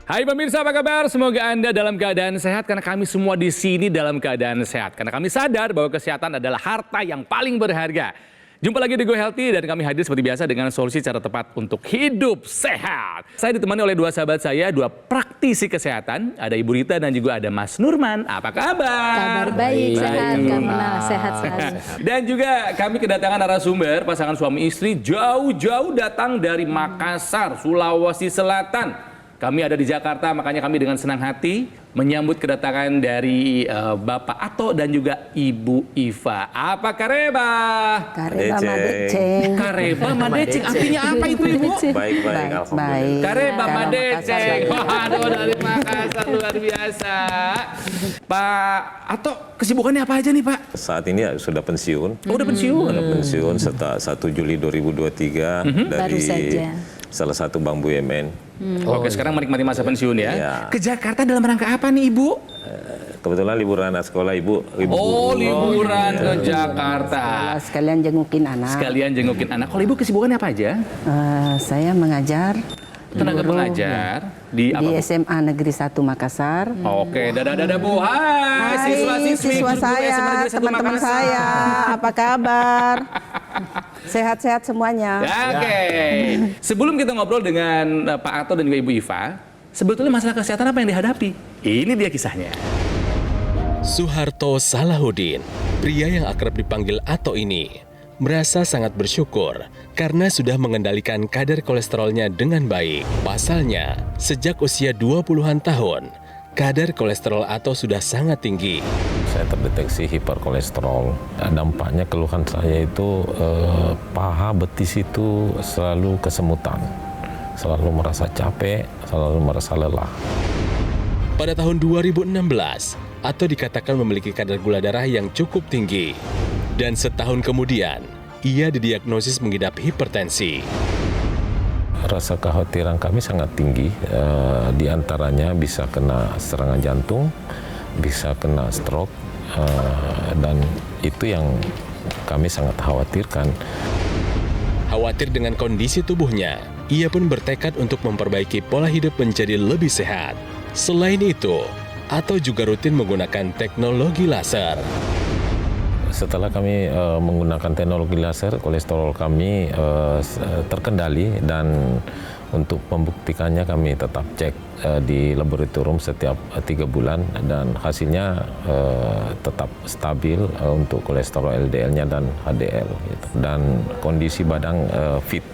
Hai pemirsa, apa kabar? Semoga Anda dalam keadaan sehat karena kami semua di sini dalam keadaan sehat. Karena kami sadar bahwa kesehatan adalah harta yang paling berharga. Jumpa lagi di Go Healthy dan kami hadir seperti biasa dengan solusi cara tepat untuk hidup sehat. Saya ditemani oleh dua sahabat saya, dua praktisi kesehatan. Ada Ibu Rita dan juga ada Mas Nurman. Apa kabar? Kabar baik, sehat, Kamuna, sehat selalu. Dan juga kami kedatangan narasumber pasangan suami istri jauh-jauh datang dari Makassar, Sulawesi Selatan. Kami ada di Jakarta, makanya kami dengan senang hati menyambut kedatangan dari Bapak Ato dan juga Ibu Iva. Apa kareba? Kareba madeceng. Kareba madeceng, artinya apa itu Ibu? Baik-baik, alhamdulillah. Kareba Kalau madeceng. Makassar. Waduh, dari Makassar luar biasa. Pak Ato, kesibukannya apa aja nih Pak? Saat ini sudah pensiun. Oh, udah pensiun. Sudah pensiun setelah 1 Juli 2023 Baru dari saja. salah satu bank BUMN. Oke, sekarang menikmati masa pensiun ya. Iya. Ke Jakarta dalam rangka apa nih Ibu? Kebetulan liburan anak sekolah ibu. Oh, liburan ke Jakarta. Sekalian jengukin anak. Sekalian jengukin anak. Kalau Ibu kesibukannya apa aja? Saya mengajar Tenaga guru, pengajar di apa? di Bu? SMA Negeri 1 Makassar. Oke, dadah Bu. Hai, siswa-siswi siswa guru SMA saya, Negeri 1 teman-teman Makassar. saya, apa kabar? Sehat-sehat semuanya. Ya, oke. Sebelum kita ngobrol dengan Pak Ato dan juga Ibu Iva, sebetulnya masalah kesehatan apa yang dihadapi? Ini dia kisahnya. Suharto Salahuddin, pria yang akrab dipanggil Ato ini, merasa sangat bersyukur karena sudah mengendalikan kadar kolesterolnya dengan baik. Pasalnya, sejak usia 20-an tahun, kadar kolesterol Ato sudah sangat tinggi. Saya terdeteksi hiperkolesterol. Dampaknya keluhan saya itu paha betis itu selalu kesemutan. Selalu merasa capek, selalu merasa lelah. Pada tahun 2016, Ato dikatakan memiliki kadar gula darah yang cukup tinggi. Dan setahun kemudian, ia didiagnosis mengidap hipertensi. Rasa kekhawatiran kami sangat tinggi, di antaranya bisa kena serangan jantung, bisa kena stroke, dan itu yang kami sangat khawatirkan. Khawatir dengan kondisi tubuhnya, ia pun bertekad untuk memperbaiki pola hidup menjadi lebih sehat. Selain itu, Ato juga rutin menggunakan teknologi laser. Setelah kami menggunakan teknologi laser, kolesterol kami terkendali, dan untuk membuktikannya kami tetap cek di laboratorium setiap 3 bulan dan hasilnya tetap stabil untuk kolesterol LDL-nya dan HDL gitu. Dan kondisi badan fit.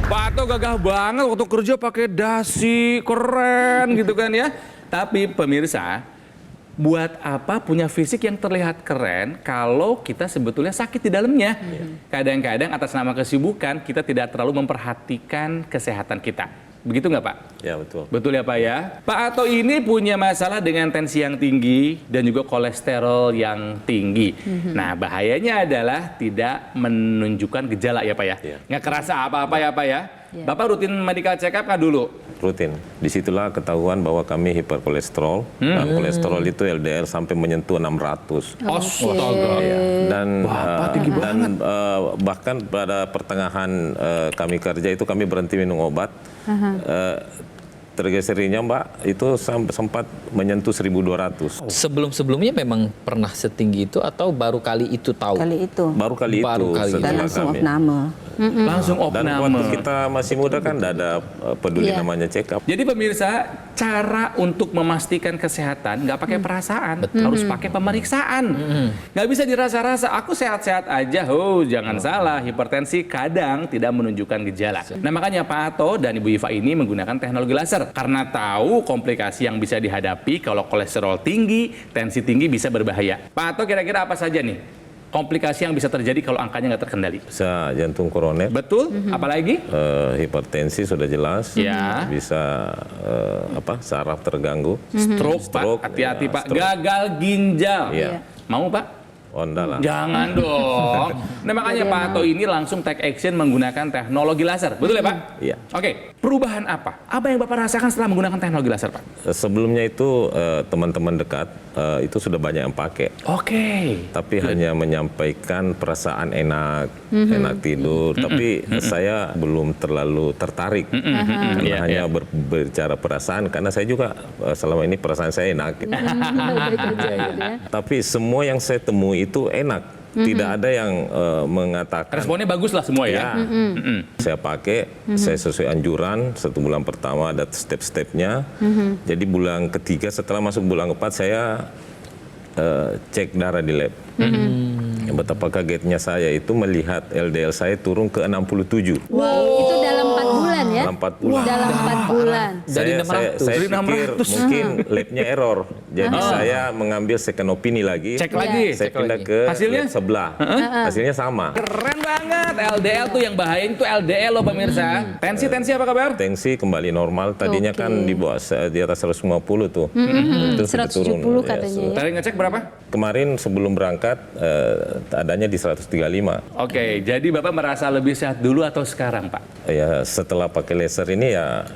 Pak Ato gagah banget waktu kerja pakai dasi, keren gitu kan ya. Tapi pemirsa, buat apa punya fisik yang terlihat keren kalau kita sebetulnya sakit di dalamnya? Kadang-kadang atas nama kesibukan kita tidak terlalu memperhatikan kesehatan kita. Begitu nggak Pak? Ya, betul. Betul ya Pak ya? Pak Ato ini punya masalah dengan tensi yang tinggi dan juga kolesterol yang tinggi. Nah, bahayanya adalah tidak menunjukkan gejala ya Pak ya? Iya. Nggak kerasa apa-apa ya Pak ya? Bapak rutin medical check up kan dulu? Rutin. Disitulah ketahuan bahwa kami hiperkolesterol, dan kolesterol itu LDL sampai menyentuh 600. Astaga. Ya. Dan, Wah, tinggi dan bahkan pada pertengahan kami kerja itu kami berhenti minum obat. Tergesernya Mbak itu sempat menyentuh 1200. Sebelum-sebelumnya memang pernah setinggi itu atau baru kali itu tahu? Kali itu. Baru kali Baru itu kali. setelah Dan langsung kami. opname. Langsung Dan waktu opname. kita masih muda kan tidak ada peduli namanya check up. Jadi pemirsa, cara untuk memastikan kesehatan nggak pakai perasaan, harus pakai pemeriksaan. Nggak bisa dirasa-rasa, aku sehat-sehat aja. Oh, jangan salah, hipertensi kadang tidak menunjukkan gejala. Nah, makanya Pak Ato dan Ibu Iva ini menggunakan teknologi laser karena tahu komplikasi yang bisa dihadapi kalau kolesterol tinggi, tensi tinggi bisa berbahaya. Pak Ato, kira-kira apa saja nih komplikasi yang bisa terjadi kalau angkanya nggak terkendali? Bisa jantung koroner, Betul? Apalagi? hipertensi sudah jelas, Ya. bisa saraf terganggu, Stroke, Pak. Stroke, Hati-hati, ya, Pak. stroke. Gagal ginjal. Iya. Mau, Pak? Oh, enggak lah. Jangan dong. Nah makanya Pak Ato ini langsung take action menggunakan teknologi laser. Betul ya Pak? Iya. Oke, perubahan apa? Apa yang Bapak rasakan setelah menggunakan teknologi laser Pak? Sebelumnya itu teman-teman dekat itu sudah banyak yang pakai. Oke. Tapi hanya menyampaikan perasaan enak, enak tidur. Tapi saya belum terlalu tertarik. Karena Iya, hanya berbicara perasaan. Karena saya juga selama ini perasaan saya enak. Gitu. Baik-baik aja gitu ya. Tapi semua yang saya temui itu enak. Tidak ada yang mengatakan. Responnya bagus lah semua ya. Saya pakai, saya sesuai anjuran 1 bulan pertama ada step-stepnya. Jadi bulan ketiga setelah masuk bulan keempat saya cek darah di lab. Betapa kagetnya saya itu melihat LDL saya turun ke 67. Wow, itu dalam 4 bulan ya? Dalam 4 bulan. Dalam 4 bulan. Dari Saya 600. pikir 600. mungkin labnya error. Jadi saya mengambil second opinion lagi. Cek lagi. Saya pindah ke Hasilnya? lab sebelah. Hasilnya sama. Keren banget. LDL tuh yang bahayain tuh LDL loh pemirsa. Tensi apa kabar? Tensi kembali normal. Tadinya Oke. kan di bawah di atas 150 tuh. Itu sudah 170 turun. katanya ya. Tadi ngecek berapa? Kemarin sebelum berangkat adanya di 135. Oke, jadi Bapak merasa lebih sehat dulu atau sekarang Pak? Ya setelah pakai laser ini ya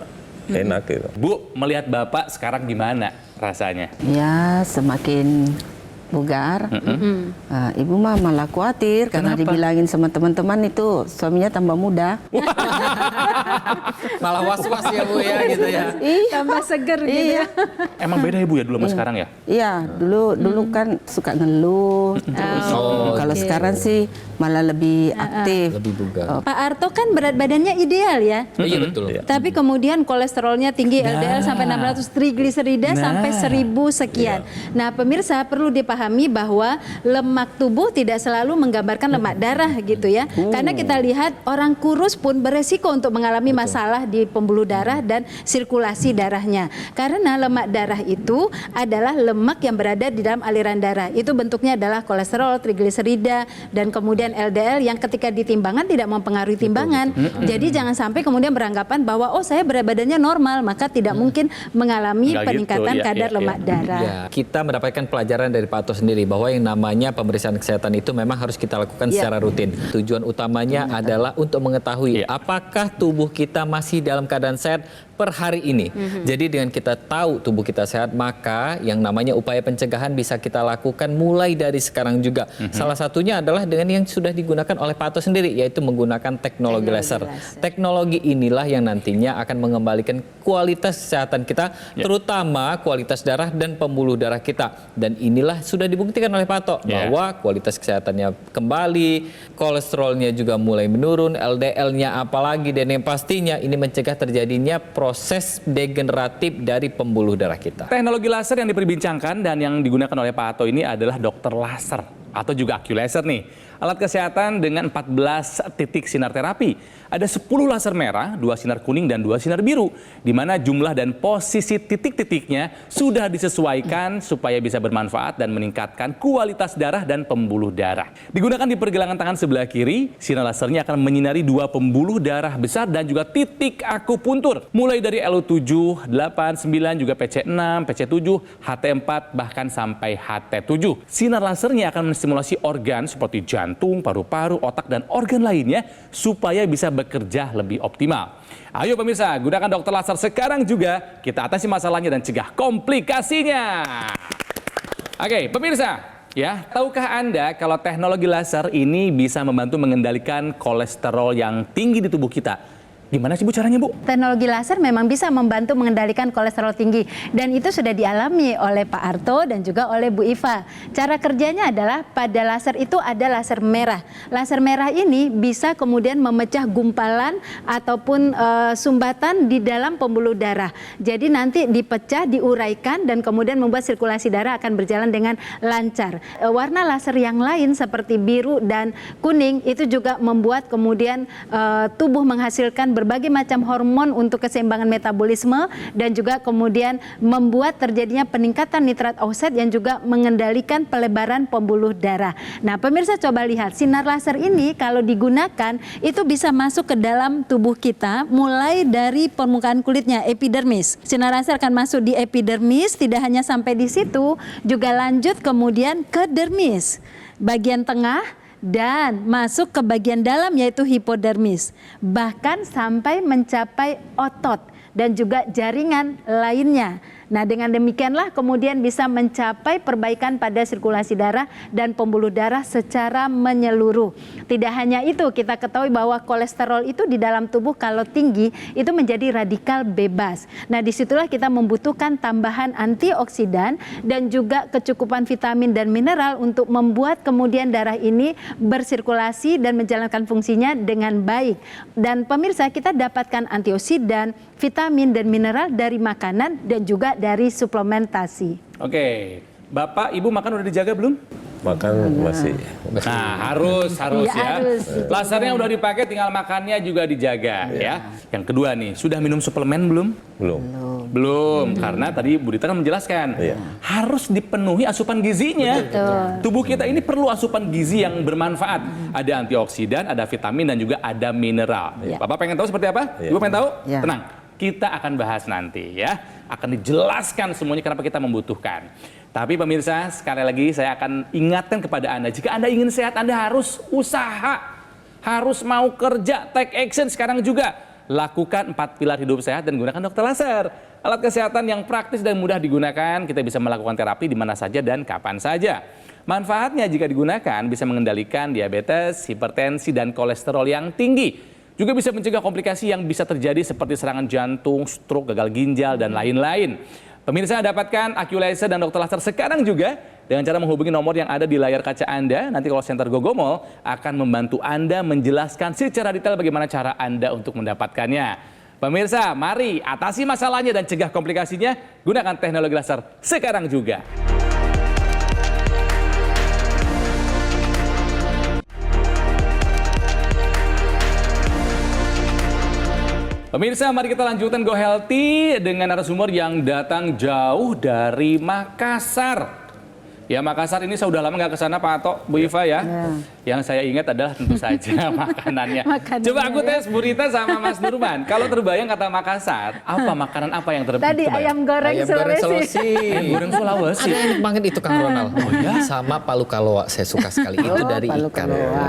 enak gitu. Bu, melihat Bapak sekarang gimana rasanya? Ya, semakin bugar. Ibu mah malah khawatir karena dibilangin sama teman-teman itu suaminya tambah muda. Malah was-was ya Bu ya gitu ya. Tambah seger gitu Iya. ya. Emang beda ya Bu ya dulu sama sekarang ya? Iya, dulu kan suka ngeluh. Terus kalau oke. sekarang sih malah lebih aktif. Lebih bugar. Pak Arto kan berat badannya ideal ya. Iya betul. Tapi kemudian kolesterolnya tinggi, LDL sampai 600, trigliserida sampai 1000 sekian. Nah, pemirsa perlu dipahami bahwa lemak tubuh tidak selalu menggambarkan lemak darah gitu ya. Karena kita lihat orang kurus pun beresiko untuk mengalami masalah di pembuluh darah dan sirkulasi darahnya. Karena lemak darah itu adalah lemak yang berada di dalam aliran darah. Itu bentuknya adalah kolesterol, trigliserida, dan kemudian LDL yang ketika ditimbangan tidak mempengaruhi timbangan. Jadi jangan sampai kemudian beranggapan bahwa oh saya berat badannya normal, maka tidak mungkin mengalami Nggak peningkatan gitu, ya, kadar ya, lemak darah. Ya, kita mendapatkan pelajaran dari Pak Ato sendiri bahwa yang namanya pemeriksaan kesehatan itu memang harus kita lakukan secara rutin. Tujuan utamanya adalah untuk mengetahui apakah tubuh kita masih dalam keadaan sehat per hari ini. Jadi dengan kita tahu tubuh kita sehat, maka yang namanya upaya pencegahan bisa kita lakukan mulai dari sekarang juga. Salah satunya adalah dengan yang sudah digunakan oleh Pak Ato sendiri, yaitu menggunakan teknologi laser. Teknologi inilah yang nantinya akan mengembalikan kualitas kesehatan kita, terutama kualitas darah dan pembuluh darah kita. Dan inilah sudah dibuktikan oleh Pak Ato bahwa kualitas kesehatannya kembali, kolesterolnya juga mulai menurun, LDL-nya apalagi, dan yang pastinya ini mencegah terjadinya proses degeneratif dari pembuluh darah kita. Teknologi laser yang diperbincangkan dan yang digunakan oleh Pak Ato ini adalah dokter laser atau juga AccuLaser nih. Alat kesehatan dengan 14 titik sinar terapi. Ada 10 laser merah, 2 sinar kuning, dan 2 sinar biru. Di mana jumlah dan posisi titik-titiknya sudah disesuaikan supaya bisa bermanfaat dan meningkatkan kualitas darah dan pembuluh darah. Digunakan di pergelangan tangan sebelah kiri, sinar lasernya akan menyinari 2 pembuluh darah besar dan juga titik akupuntur. Mulai dari LO7, 8, 9, juga PC6, PC7, HT4, bahkan sampai HT7. Sinar lasernya akan menstimulasi organ seperti jantung, paru-paru, otak, dan organ lainnya supaya bisa bekerja lebih optimal. Ayo pemirsa, gunakan dokter laser sekarang juga. Kita atasi masalahnya dan cegah komplikasinya. Oke, pemirsa, ya, tahukah Anda kalau teknologi laser ini bisa membantu mengendalikan kolesterol yang tinggi di tubuh kita? Gimana sih Bu caranya Bu? Teknologi laser memang bisa membantu mengendalikan kolesterol tinggi dan itu sudah dialami oleh Pak Arto dan juga oleh Bu Iva. Cara kerjanya adalah pada laser itu ada laser merah. Laser merah ini bisa kemudian memecah gumpalan ataupun sumbatan di dalam pembuluh darah. Jadi nanti dipecah, diuraikan dan kemudian membuat sirkulasi darah akan berjalan dengan lancar. Warna laser yang lain seperti biru dan kuning itu juga membuat kemudian tubuh menghasilkan berbagai macam hormon untuk keseimbangan metabolisme dan juga kemudian membuat terjadinya peningkatan nitrat oksid yang juga mengendalikan pelebaran pembuluh darah. Nah, pemirsa coba lihat sinar laser ini kalau digunakan itu bisa masuk ke dalam tubuh kita mulai dari permukaan kulitnya, epidermis. Sinar laser akan masuk di epidermis, tidak hanya sampai di situ, juga lanjut kemudian ke dermis, bagian tengah, dan masuk ke bagian dalam yaitu hipodermis, bahkan sampai mencapai otot dan juga jaringan lainnya. Nah, dengan demikianlah kemudian bisa mencapai perbaikan pada sirkulasi darah dan pembuluh darah secara menyeluruh. Tidak hanya itu, kita ketahui bahwa kolesterol itu di dalam tubuh kalau tinggi itu menjadi radikal bebas. Nah, disitulah kita membutuhkan tambahan antioksidan dan juga kecukupan vitamin dan mineral untuk membuat kemudian darah ini bersirkulasi dan menjalankan fungsinya dengan baik. Dan pemirsa, kita dapatkan antioksidan, vitamin dan mineral dari makanan dan juga dari suplementasi. Oke, Bapak, Ibu makan udah dijaga belum? Makan masih. Nah, harus Iya, ya. harus. Lasernya udah dipakai, tinggal makannya juga dijaga ya. Yang kedua nih, sudah minum suplemen belum? Belum. Belum, karena tadi Bu Dita kan menjelaskan harus dipenuhi asupan gizinya. Tubuh kita ini perlu asupan gizi yang bermanfaat. Ada antioksidan, ada vitamin dan juga ada mineral. Bapak pengen tahu seperti apa? Ibu pengen tahu? Ya. Tenang, kita akan bahas nanti ya. Akan dijelaskan semuanya kenapa kita membutuhkan. Tapi pemirsa, sekali lagi saya akan ingatkan kepada Anda, jika Anda ingin sehat, Anda harus usaha, harus mau kerja, take action sekarang juga. Lakukan 4 pilar hidup sehat dan gunakan dokter laser. Alat kesehatan yang praktis dan mudah digunakan, kita bisa melakukan terapi di mana saja dan kapan saja. Manfaatnya jika digunakan bisa mengendalikan diabetes, hipertensi, dan kolesterol yang tinggi. Juga bisa mencegah komplikasi yang bisa terjadi seperti serangan jantung, stroke, gagal ginjal, dan lain-lain. Pemirsa, dapatkan Aculaser dan dokter laser sekarang juga dengan cara menghubungi nomor yang ada di layar kaca Anda. Nanti call center Gogomall akan membantu Anda menjelaskan secara detail bagaimana cara Anda untuk mendapatkannya. Pemirsa, mari atasi masalahnya dan cegah komplikasinya. Gunakan teknologi laser sekarang juga. Pemirsa, mari kita lanjutkan Go Healthy dengan narasumber yang datang jauh dari Makassar. Ya, Makassar ini saya udah lama nggak ke sana, Pak Ato, Bu Iva ya. Yang saya ingat adalah tentu saja makanannya. Coba aku tes Bu Rita sama Mas Nurman. Kalau terbayang kata Makassar, apa makanan apa yang terbayang? Tadi ayam goreng Sulawesi. Ayam goreng Sulawesi. Ada enak banget itu Kang Ronald. Oh ya? Sama palu kaloa, saya suka sekali. Itu dari palu ikan. kaloa.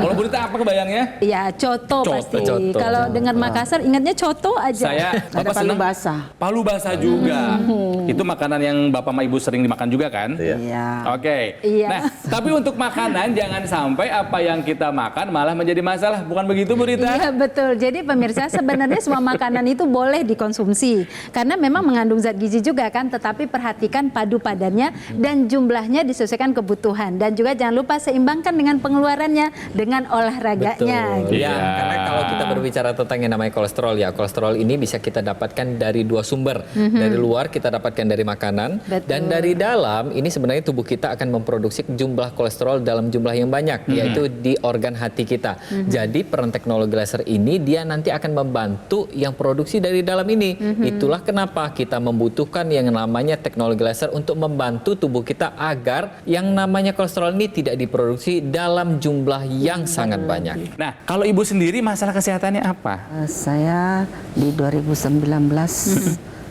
Kalau Bu Rita apa kebayangnya? Ya, coto pasti. Coto. Kalau dengar Makassar ingatnya coto aja. Saya Ada Bapak palu senang basah. palu basah juga. Itu makanan yang Bapak sama Ibu sering dimakan juga kan? Iya. Oke. Iya. Nah, tapi untuk makanan jangan sampai apa yang kita makan malah menjadi masalah. Bukan begitu, Bu Rita? Iya, betul. Jadi pemirsa, sebenarnya semua makanan itu boleh dikonsumsi karena memang mengandung zat gizi juga kan, tetapi perhatikan padu padannya dan jumlahnya disesuaikan kebutuhan, dan juga jangan lupa seimbangkan dengan pengeluarannya dengan olahraganya. Betul. gitu. Ya, karena kalau kita berbicara tentang yang namanya kolesterol ya, kolesterol ini bisa kita dapatkan dari 2 sumber. Dari luar kita dapatkan dari makanan, Betul. dan dari dalam ini sebenarnya tubuh kita akan memproduksi jumlah kolesterol dalam jumlah yang banyak, yaitu di organ hati kita. Jadi peran teknologi laser ini dia nanti akan membantu yang produksi dari dalam ini. Itulah kenapa kita membutuhkan yang namanya teknologi laser untuk membantu tubuh kita agar yang namanya kolesterol ini tidak diproduksi dalam jumlah yang sangat banyak. Nah, kalau Ibu sendiri masalah kesehatannya apa? Saya di 2019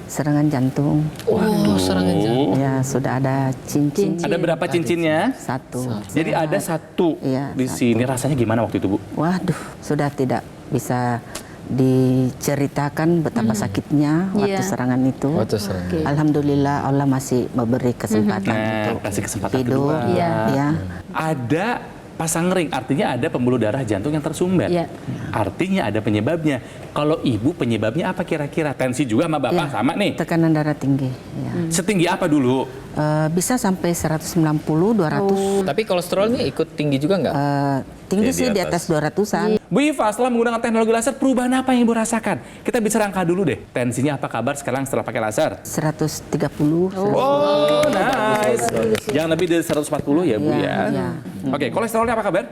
serangan jantung. Oh, serangan jantung. Ya, sudah ada cincin. Ada berapa cincinnya? Satu. Jadi ada satu Iya, di sini. Rasanya gimana waktu itu, Bu? Waduh, sudah tidak bisa diceritakan betapa sakitnya waktu Iya. serangan itu. Waktu serangan. Oke. Alhamdulillah Allah masih memberi kesempatan Nah, untuk kasih kesempatan hidup. kedua. Iya. Ya. Ada pasang ring, artinya ada pembuluh darah jantung yang tersumbat. Iya. Artinya ada penyebabnya. Kalau Ibu penyebabnya apa kira-kira? Tensi juga sama Bapak Ya, sama nih. Tekanan darah tinggi. Ya. Setinggi apa dulu? Bisa sampai 190, 200. Tapi kolesterolnya ikut tinggi juga nggak? Tinggi Ya, sih di di atas 200-an. Bu Iva, setelah menggunakan teknologi laser, perubahan apa yang Ibu rasakan? Kita bicara angka dulu deh. Tensinya apa kabar sekarang setelah pakai laser? 130. Oh, nice. Jangan lebih dari 140 ya, Bu Iya, ya. iya. Oke, kolesterolnya apa kabar?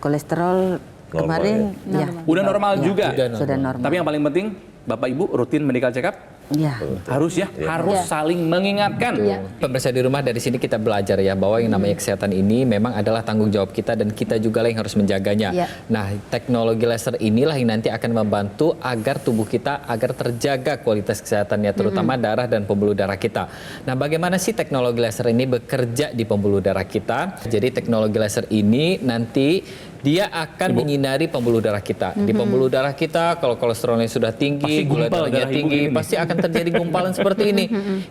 Kolesterol Kemarin ya, Udah normal juga. sudah normal. Tapi yang paling penting, Bapak Ibu rutin medical check up. Ya. Harus ya, harus saling mengingatkan. Pemirsa di rumah, dari sini kita belajar ya bahwa yang namanya kesehatan ini memang adalah tanggung jawab kita dan kita juga lah yang harus menjaganya. Ya. Nah, teknologi laser inilah yang nanti akan membantu agar tubuh kita agar terjaga kualitas kesehatannya, terutama darah dan pembuluh darah kita. Nah, bagaimana sih teknologi laser ini bekerja di pembuluh darah kita? Jadi teknologi laser ini nanti dia akan menyinari pembuluh darah kita. Di pembuluh darah kita kalau kolesterolnya sudah tinggi, Pasti gula gumpal darahnya darah ibu tinggi, gini. pasti akan terjadi gumpalan seperti ini.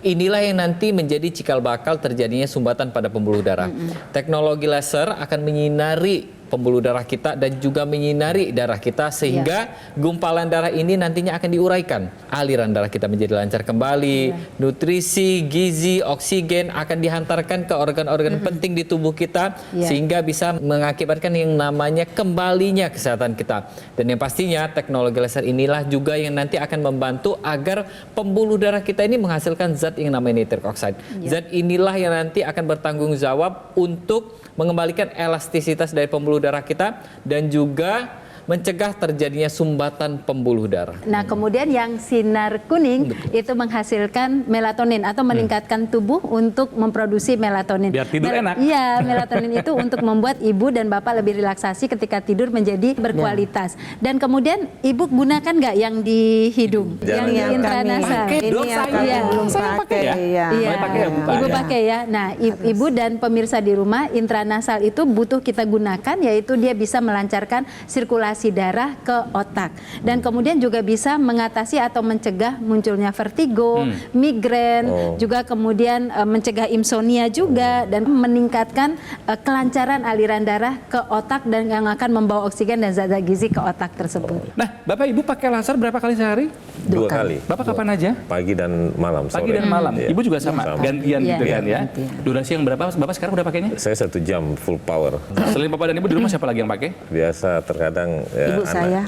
Inilah yang nanti menjadi cikal bakal terjadinya sumbatan pada pembuluh darah. Teknologi laser akan menyinari pembuluh darah kita dan juga menyinari darah kita sehingga gumpalan darah ini nantinya akan diuraikan. Aliran darah kita menjadi lancar kembali, nutrisi, gizi, oksigen akan dihantarkan ke organ-organ penting di tubuh kita sehingga bisa mengakibatkan yang namanya kembalinya kesehatan kita. Dan yang pastinya teknologi laser inilah juga yang nanti akan membantu agar pembuluh darah kita ini menghasilkan zat yang namanya nitric oxide. Zat inilah yang nanti akan bertanggung jawab untuk mengembalikan elastisitas dari pembuluh darah kita dan juga mencegah terjadinya sumbatan pembuluh darah. Nah, kemudian yang sinar kuning itu menghasilkan melatonin atau meningkatkan tubuh untuk memproduksi melatonin. Biar tidur enak. Iya, melatonin itu untuk membuat ibu dan bapak lebih relaksasi ketika tidur menjadi berkualitas. Dan kemudian ibu gunakan nggak yang di hidung, yang yang intranasal? Pakai Ini dong, yang saya. kami belum Saya pakai pakai ya. ya. Iya, Boleh pakai ya, Bu? ibu Ya. pakai ya. Nah, ibu dan pemirsa di rumah, intranasal itu butuh kita gunakan, yaitu dia bisa melancarkan sirkulasi darah ke otak dan kemudian juga bisa mengatasi atau mencegah munculnya vertigo, migrain, juga kemudian mencegah insomnia juga dan meningkatkan kelancaran aliran darah ke otak dan yang akan membawa oksigen dan zat-zat gizi ke otak tersebut. Nah, Bapak Ibu pakai laser berapa kali sehari? 2 kali. Bapak kapan aja? Pagi dan malam. Pagi sore. dan malam. Iya. Ibu juga sama, gantian Iya. gitu kan ya. Gantian. Durasi yang berapa? Bapak sekarang udah pakainya? Saya 1 jam full power. Selain Bapak dan Ibu di rumah siapa lagi yang pakai? Biasa terkadang Ibu anak. saya.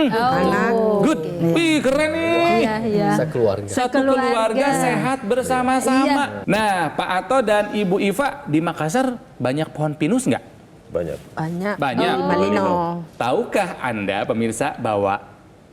Anak. Good. Wih, keren nih. Iya, iya. Bisa keluarga. Satu keluarga sehat bersama-sama. Nah, Pak Ato dan Ibu Iva di Makassar banyak pohon pinus nggak? Banyak. Banyak. Banyak. Di Malino. Tahukah Anda pemirsa bahwa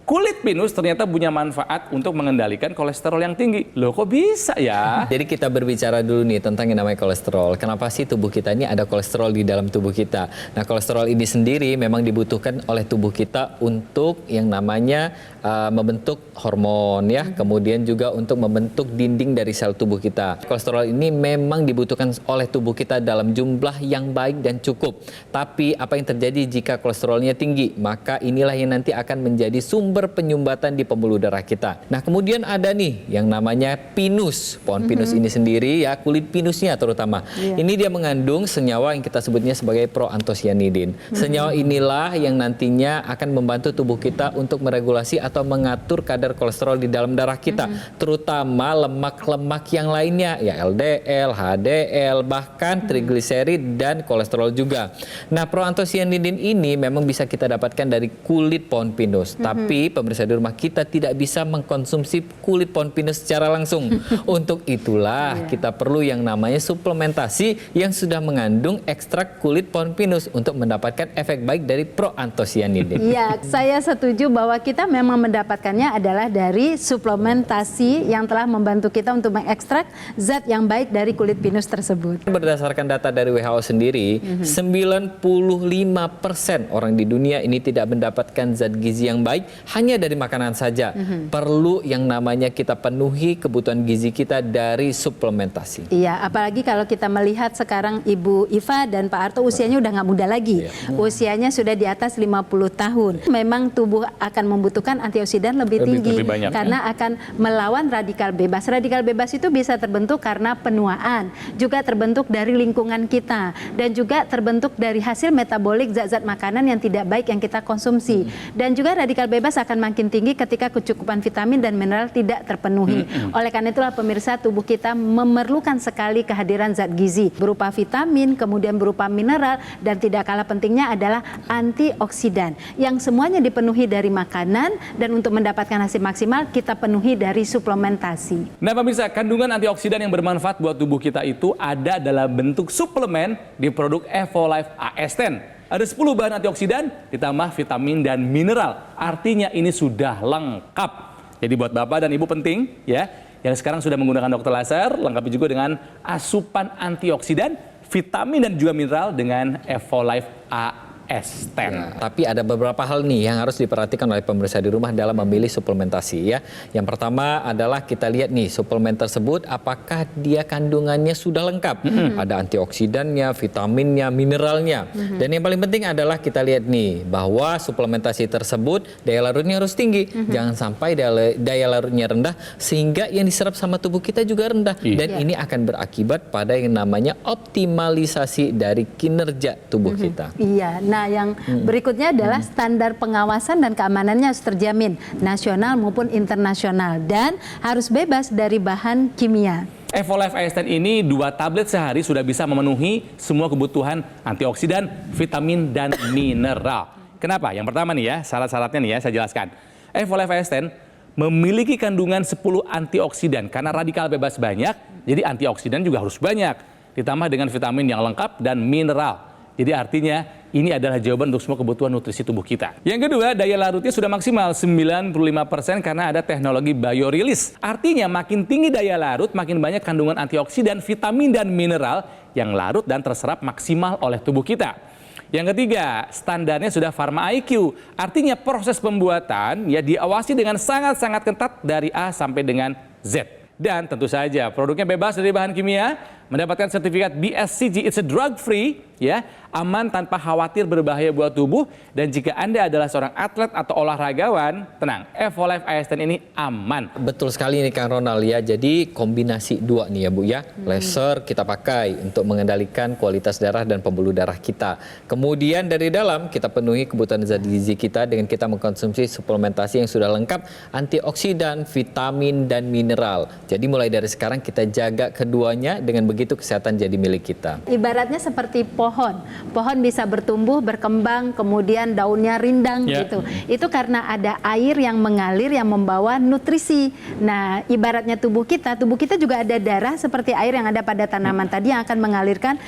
kulit pinus ternyata punya manfaat untuk mengendalikan kolesterol yang tinggi? Loh, kok bisa ya? Jadi kita berbicara dulu nih tentang yang namanya kolesterol. Kenapa sih tubuh kita ini ada kolesterol di dalam tubuh kita? Nah, kolesterol ini sendiri memang dibutuhkan oleh tubuh kita untuk yang namanya membentuk hormon ya, kemudian juga untuk membentuk dinding dari sel tubuh kita. Kolesterol ini memang dibutuhkan oleh tubuh kita dalam jumlah yang baik dan cukup. Tapi apa yang terjadi jika kolesterolnya tinggi? Maka inilah yang nanti akan menjadi sumber penyumbatan di pembuluh darah kita. Nah, kemudian ada nih yang namanya pinus. Pohon pinus ini sendiri ya, kulit pinusnya terutama. Ini dia mengandung senyawa yang kita sebutnya sebagai proantosianidin. Senyawa inilah yang nantinya akan membantu tubuh kita untuk meregulasi atau mengatur kadar kolesterol di dalam darah kita, terutama lemak-lemak yang lainnya, ya LDL, HDL, bahkan trigliserid dan kolesterol juga. Nah, proantosianidin ini memang bisa kita dapatkan dari kulit pohon pinus. Tapi pemirsa di rumah, kita tidak bisa mengkonsumsi kulit pohon pinus secara langsung. Untuk itulah kita perlu yang namanya suplementasi yang sudah mengandung ekstrak kulit pohon pinus untuk mendapatkan efek baik dari proantosianidin. Iya, saya setuju bahwa kita memang mendapatkannya adalah dari suplementasi yang telah membantu kita untuk mengekstrak zat yang baik dari kulit pinus tersebut. Berdasarkan data dari WHO sendiri, 95% orang di dunia ini tidak mendapatkan zat gizi yang baik hanya dari makanan saja. Perlu yang namanya kita penuhi kebutuhan gizi kita dari suplementasi. Iya, apalagi kalau kita melihat sekarang Ibu Iva dan Pak Arto usianya udah nggak muda lagi. Usianya sudah di atas 50 tahun. Memang tubuh akan membutuhkan antioksidan lebih tinggi lebih banyak. karena akan melawan radikal bebas. Radikal bebas itu bisa terbentuk karena penuaan, juga terbentuk dari lingkungan kita, dan juga terbentuk dari hasil metabolik zat-zat makanan yang tidak baik yang kita konsumsi. Dan juga radikal bebas akan makin tinggi ketika kecukupan vitamin dan mineral tidak terpenuhi. Oleh karena itulah pemirsa, tubuh kita memerlukan sekali kehadiran zat gizi berupa vitamin, kemudian berupa mineral, dan tidak kalah pentingnya adalah antioksidan yang semuanya dipenuhi dari makanan, dan untuk mendapatkan hasil maksimal kita penuhi dari suplementasi. Nah pemirsa, kandungan antioksidan yang bermanfaat buat tubuh kita itu ada dalam bentuk suplemen di produk Evolife AS10. Ada 10 bahan antioksidan ditambah vitamin dan mineral. Artinya ini sudah lengkap. Jadi buat Bapak dan Ibu penting ya, yang sekarang sudah menggunakan dokter laser, lengkapi juga dengan asupan antioksidan, vitamin dan juga mineral dengan Evolife AS10. Ya, tapi ada beberapa hal nih yang harus diperhatikan oleh pemirsa di rumah dalam memilih suplementasi ya. Yang pertama adalah kita lihat nih suplemen tersebut apakah dia kandungannya sudah lengkap. Ada antioksidannya, vitaminnya, mineralnya. Dan yang paling penting adalah kita lihat nih bahwa suplementasi tersebut daya larutnya harus tinggi. Jangan sampai daya larutnya rendah sehingga yang diserap sama tubuh kita juga rendah. Dan ini akan berakibat pada yang namanya optimalisasi dari kinerja tubuh kita. Iya, nah yang berikutnya adalah standar pengawasan dan keamanannya harus terjamin, nasional maupun internasional, dan harus bebas dari bahan kimia. Evolife AS10 ini 2 tablet sehari sudah bisa memenuhi semua kebutuhan antioksidan, vitamin, dan mineral. Kenapa? Yang pertama nih ya, syarat-syaratnya nih ya, saya jelaskan. Evolife AS10 memiliki kandungan 10 antioksidan, karena radikal bebas banyak, jadi antioksidan juga harus banyak. Ditambah dengan vitamin yang lengkap dan mineral. Jadi artinya ini adalah jawaban untuk semua kebutuhan nutrisi tubuh kita. Yang kedua, daya larutnya sudah maksimal 95% karena ada teknologi biorelease. Artinya makin tinggi daya larut, makin banyak kandungan antioksidan, vitamin dan mineral yang larut dan terserap maksimal oleh tubuh kita. Yang ketiga, standarnya sudah Pharma IQ. Artinya proses pembuatan ya diawasi dengan sangat-sangat ketat dari A sampai dengan Z. Dan tentu saja produknya bebas dari bahan kimia, mendapatkan sertifikat BSCG, it's a drug free, ya, aman tanpa khawatir berbahaya buat tubuh. Dan jika Anda adalah seorang atlet atau olahragawan, tenang, Evolife AS10 ini aman. Betul sekali nih Kang Ronald ya. Jadi kombinasi 2 nih ya Bu ya. Laser kita pakai untuk mengendalikan kualitas darah dan pembuluh darah kita. Kemudian dari dalam kita penuhi kebutuhan zat gizi kita dengan kita mengkonsumsi suplementasi yang sudah lengkap antioksidan, vitamin dan mineral. Jadi mulai dari sekarang kita jaga keduanya, dengan begitu kesehatan jadi milik kita. Ibaratnya seperti pohon. Pohon bisa bertumbuh, berkembang, kemudian daunnya rindang gitu. Itu karena ada air yang mengalir yang membawa nutrisi. Nah, ibaratnya tubuh kita juga ada darah seperti air yang ada pada tanaman tadi yang akan mengalirkan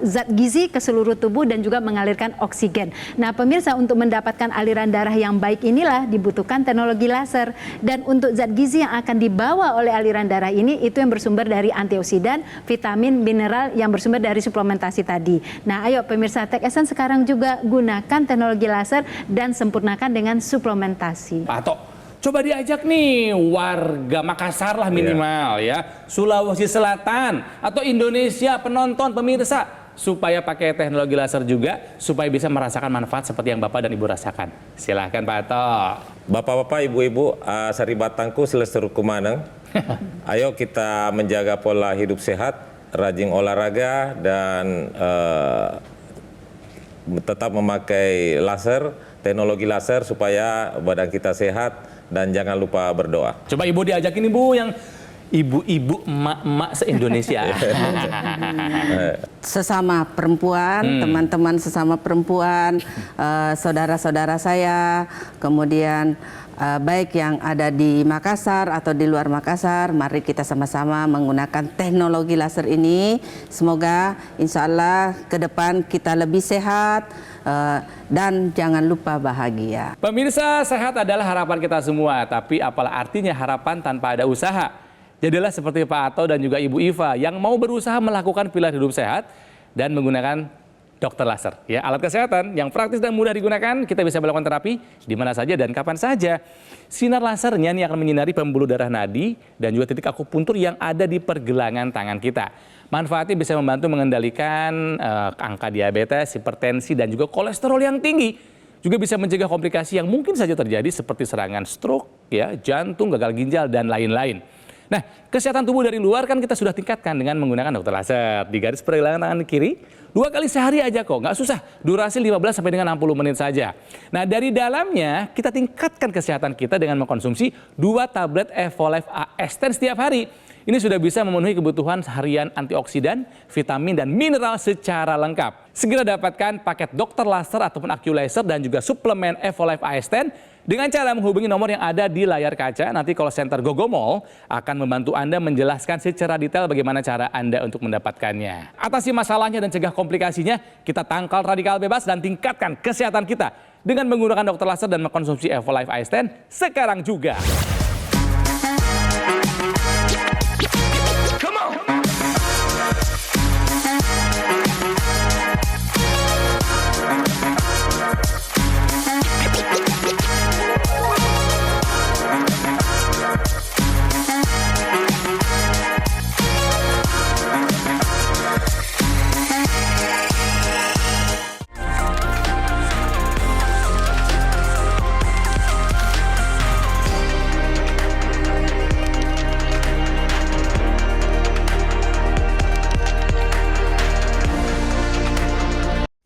zat gizi ke seluruh tubuh dan juga mengalirkan oksigen. Nah, pemirsa, untuk mendapatkan aliran darah yang baik inilah dibutuhkan teknologi laser. Dan untuk zat gizi yang akan dibawa oleh aliran darah ini itu yang bersumber dari antioksidan, vitamin, mineral yang bersumber dari suplementasi tadi. Nah, ayo pemirsa Tech Essence sekarang juga gunakan teknologi laser dan sempurnakan dengan suplementasi. Pak Ato, coba diajak nih warga Makassar lah minimal ya, Sulawesi Selatan atau Indonesia, penonton, pemirsa, supaya pakai teknologi laser juga, supaya bisa merasakan manfaat seperti yang Bapak dan Ibu rasakan. Silahkan Pak Ato. Bapak-bapak, ibu-ibu, Sari Batangku, Selesur Kumanang. Ayo kita menjaga pola hidup sehat, rajin olahraga, dan tetap memakai laser, teknologi laser supaya badan kita sehat, dan jangan lupa berdoa. Coba Ibu diajakin Ibu yang ibu-ibu, emak-emak se-Indonesia. Sesama perempuan, teman-teman sesama perempuan, saudara-saudara saya, kemudian baik yang ada di Makassar atau di luar Makassar, mari kita sama-sama menggunakan teknologi laser ini. Semoga insya Allah ke depan kita lebih sehat dan jangan lupa bahagia. Pemirsa, sehat adalah harapan kita semua, tapi apalah artinya harapan tanpa ada usaha? Jadilah seperti Pak Ato dan juga Ibu Iva yang mau berusaha melakukan pilihan hidup sehat dan menggunakan dokter laser. Ya, alat kesehatan yang praktis dan mudah digunakan, kita bisa melakukan terapi di mana saja dan kapan saja. Sinar lasernya ini akan menyinari pembuluh darah nadi dan juga titik akupuntur yang ada di pergelangan tangan kita. Manfaatnya bisa membantu mengendalikan angka diabetes, hipertensi dan juga kolesterol yang tinggi. Juga bisa mencegah komplikasi yang mungkin saja terjadi seperti serangan stroke, ya, jantung, gagal ginjal dan lain-lain. Nah, kesehatan tubuh dari luar kan kita sudah tingkatkan dengan menggunakan dokter laser. Di garis pergelangan tangan kiri, 2 kali sehari aja kok, nggak susah. Durasi 15 sampai dengan 60 menit saja. Nah, dari dalamnya kita tingkatkan kesehatan kita dengan mengkonsumsi 2 tablet Evolife AS10 setiap hari. Ini sudah bisa memenuhi kebutuhan harian antioksidan, vitamin, dan mineral secara lengkap. Segera dapatkan paket dokter laser ataupun AQ laser dan juga suplemen Evolife AS10 Dengan cara menghubungi nomor yang ada di layar kaca, nanti call center Gogomall akan membantu Anda menjelaskan secara detail bagaimana cara Anda untuk mendapatkannya. Atasi masalahnya dan cegah komplikasinya, kita tangkal radikal bebas dan tingkatkan kesehatan kita dengan menggunakan dokter laser dan mengkonsumsi Evolife iStent sekarang juga.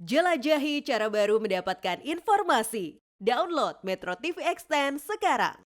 Jelajahi cara baru mendapatkan informasi. Download Metro TV Extend sekarang.